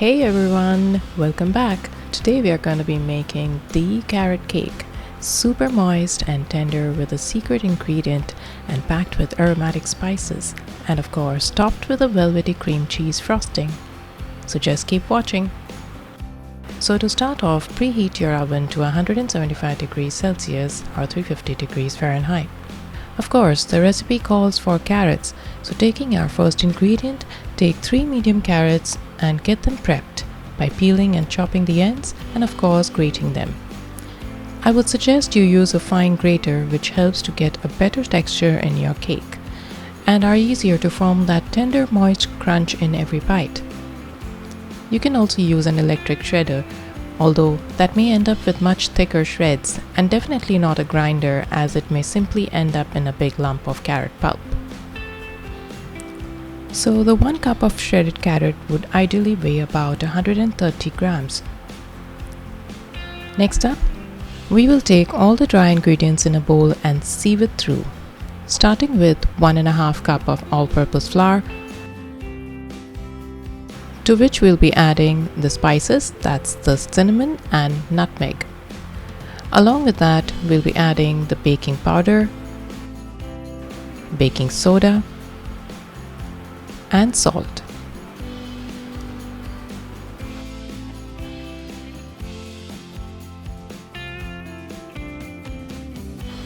Hey everyone, welcome back. Today we are going to be making the carrot cake. Super moist and tender with a secret ingredient and packed with aromatic spices. And of course topped with a velvety cream cheese frosting. So just keep watching. So to start off, preheat your oven to 175 degrees Celsius or 350 degrees Fahrenheit. Of course, the recipe calls for carrots, so taking our first ingredient, take 3 medium carrots and get them prepped by peeling and chopping the ends and of course grating them. I would suggest you use a fine grater which helps to get a better texture in your cake and are easier to form that tender moist crunch in every bite. You can also use an electric shredder, although that may end up with much thicker shreds and definitely not a grinder, as it may simply end up in a big lump of carrot pulp. So the 1 cup of shredded carrot would ideally weigh about 130 grams. Next up, we will take all the dry ingredients in a bowl and sieve it through, starting with 1.5 cup of all-purpose flour, to which we'll be adding the spices, that's the cinnamon and nutmeg. Along with that, we'll be adding the baking powder, baking soda, and salt.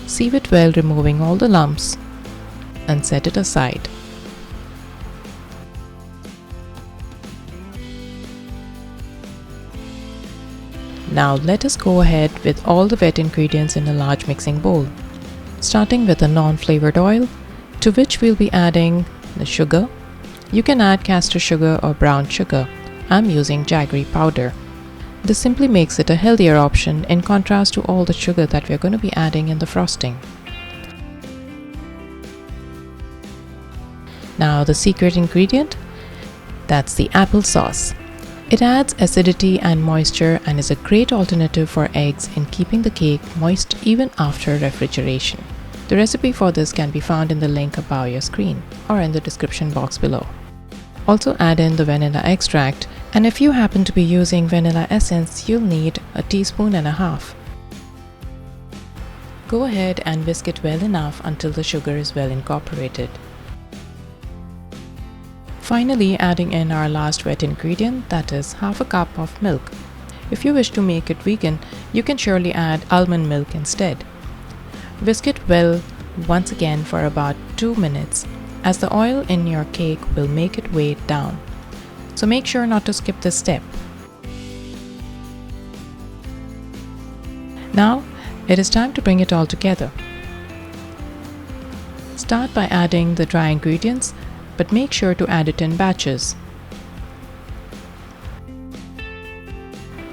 Sieve it well, removing all the lumps, and set it aside. Now let us go ahead with all the wet ingredients in a large mixing bowl, starting with a non-flavored oil, to which we'll be adding the sugar. You can add caster sugar or brown sugar. I'm using jaggery powder. This simply makes it a healthier option in contrast to all the sugar that we're going to be adding in the frosting. Now the secret ingredient, that's the applesauce. It adds acidity and moisture and is a great alternative for eggs in keeping the cake moist even after refrigeration. The recipe for this can be found in the link above your screen or in the description box below. Also add in the vanilla extract, and if you happen to be using vanilla essence, you'll need 1.5 teaspoons. Go ahead and whisk it well enough until the sugar is well incorporated. Finally, adding in our last wet ingredient, that is 1/2 cup of milk. If you wish to make it vegan, you can surely add almond milk instead. Whisk it well once again for about 2 minutes, as the oil in your cake will make it weigh down. So make sure not to skip this step. Now, it is time to bring it all together. Start by adding the dry ingredients, but make sure to add it in batches.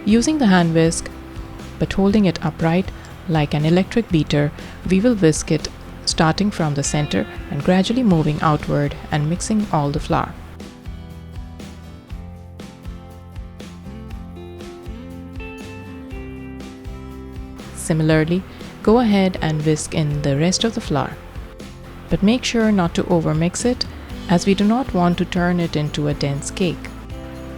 Using the hand whisk, but holding it upright like an electric beater, we will whisk it starting from the center and gradually moving outward and mixing all the flour. Similarly, go ahead and whisk in the rest of the flour, but make sure not to overmix it, as we do not want to turn it into a dense cake.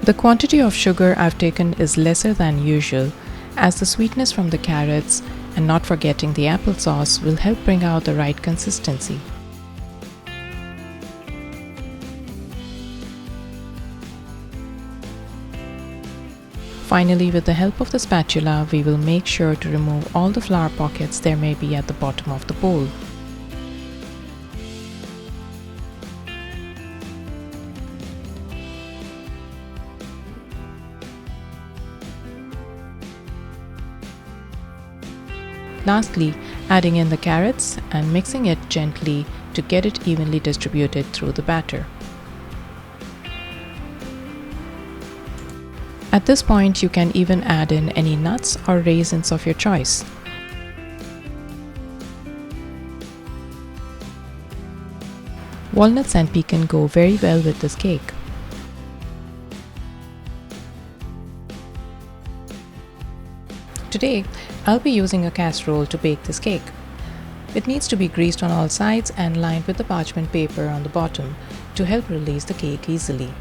The quantity of sugar I've taken is lesser than usual, as the sweetness from the carrots and not forgetting the applesauce will help bring out the right consistency. Finally, with the help of the spatula, we will make sure to remove all the flour pockets there may be at the bottom of the bowl. Lastly, adding in the carrots and mixing it gently to get it evenly distributed through the batter. At this point, you can even add in any nuts or raisins of your choice. Walnuts and pecan go very well with this cake. Today, I'll be using a casserole to bake this cake. It needs to be greased on all sides and lined with the parchment paper on the bottom to help release the cake easily.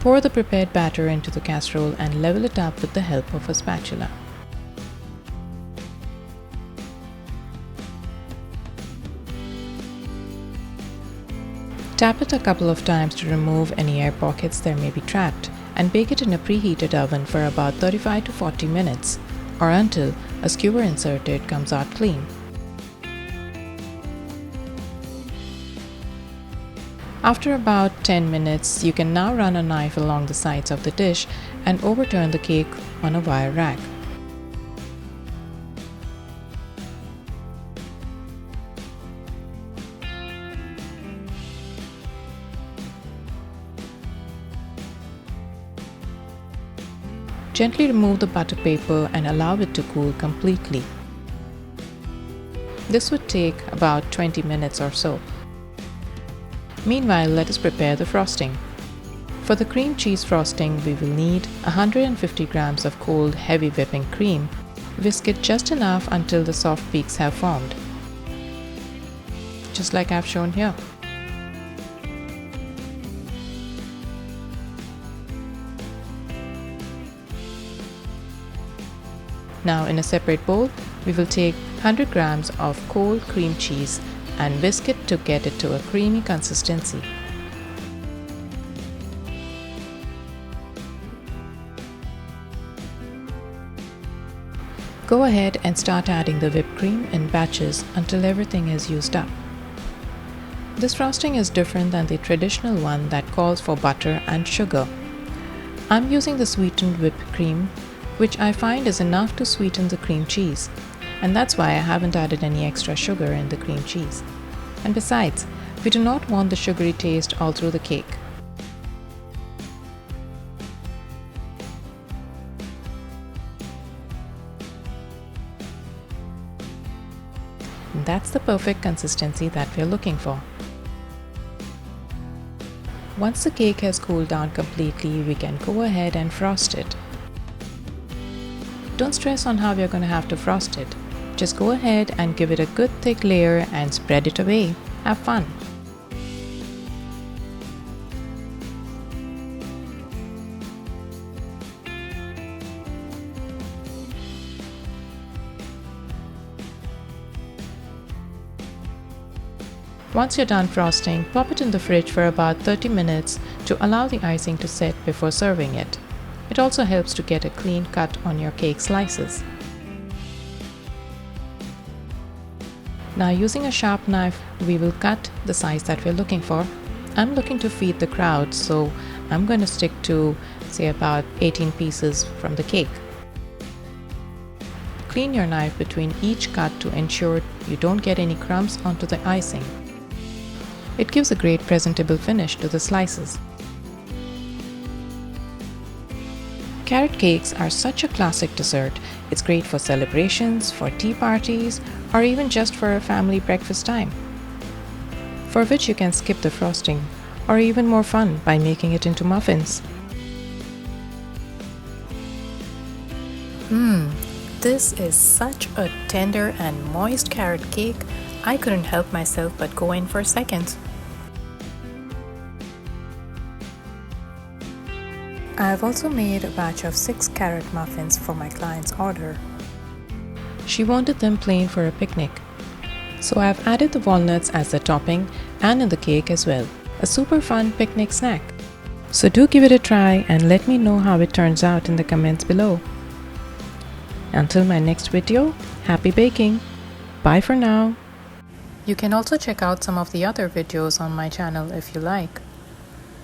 Pour the prepared batter into the casserole and level it up with the help of a spatula. Tap it a couple of times to remove any air pockets that may be trapped, and bake it in a preheated oven for about 35 to 40 minutes, or until a skewer inserted comes out clean. After about 10 minutes, you can now run a knife along the sides of the dish and overturn the cake on a wire rack. Gently remove the butter paper and allow it to cool completely. This would take about 20 minutes or so. Meanwhile, let us prepare the frosting. For the cream cheese frosting, we will need 150 grams of cold, heavy whipping cream. Whisk it just enough until the soft peaks have formed, just like I've shown here. Now in a separate bowl, we will take 100 grams of cold cream cheese and whisk it to get it to a creamy consistency. Go ahead and start adding the whipped cream in batches until everything is used up. This frosting is different than the traditional one that calls for butter and sugar. I'm using the sweetened whipped cream, which I find is enough to sweeten the cream cheese, and that's why I haven't added any extra sugar in the cream cheese. And besides, we do not want the sugary taste all through the cake. And that's the perfect consistency that we're looking for. Once the cake has cooled down completely, we can go ahead and frost it. Don't stress on how we're going to have to frost it. Just go ahead and give it a good thick layer and spread it away. Have fun! Once you're done frosting, pop it in the fridge for about 30 minutes to allow the icing to set before serving it. It also helps to get a clean cut on your cake slices. Now using a sharp knife, we will cut the size that we're looking for. I'm looking to feed the crowd, so I'm going to stick to, say, about 18 pieces from the cake. Clean your knife between each cut to ensure you don't get any crumbs onto the icing. It gives a great presentable finish to the slices. Carrot cakes are such a classic dessert. It's great for celebrations, for tea parties, or even just for a family breakfast time, for which you can skip the frosting, or even more fun by making it into muffins. This is such a tender and moist carrot cake. I couldn't help myself but go in for seconds. I have also made a batch of 6 carrot muffins for my client's order. She wanted them plain for a picnic, so I have added the walnuts as the topping and in the cake as well. A super fun picnic snack. So do give it a try and let me know how it turns out in the comments below. Until my next video, happy baking! Bye for now! You can also check out some of the other videos on my channel if you like.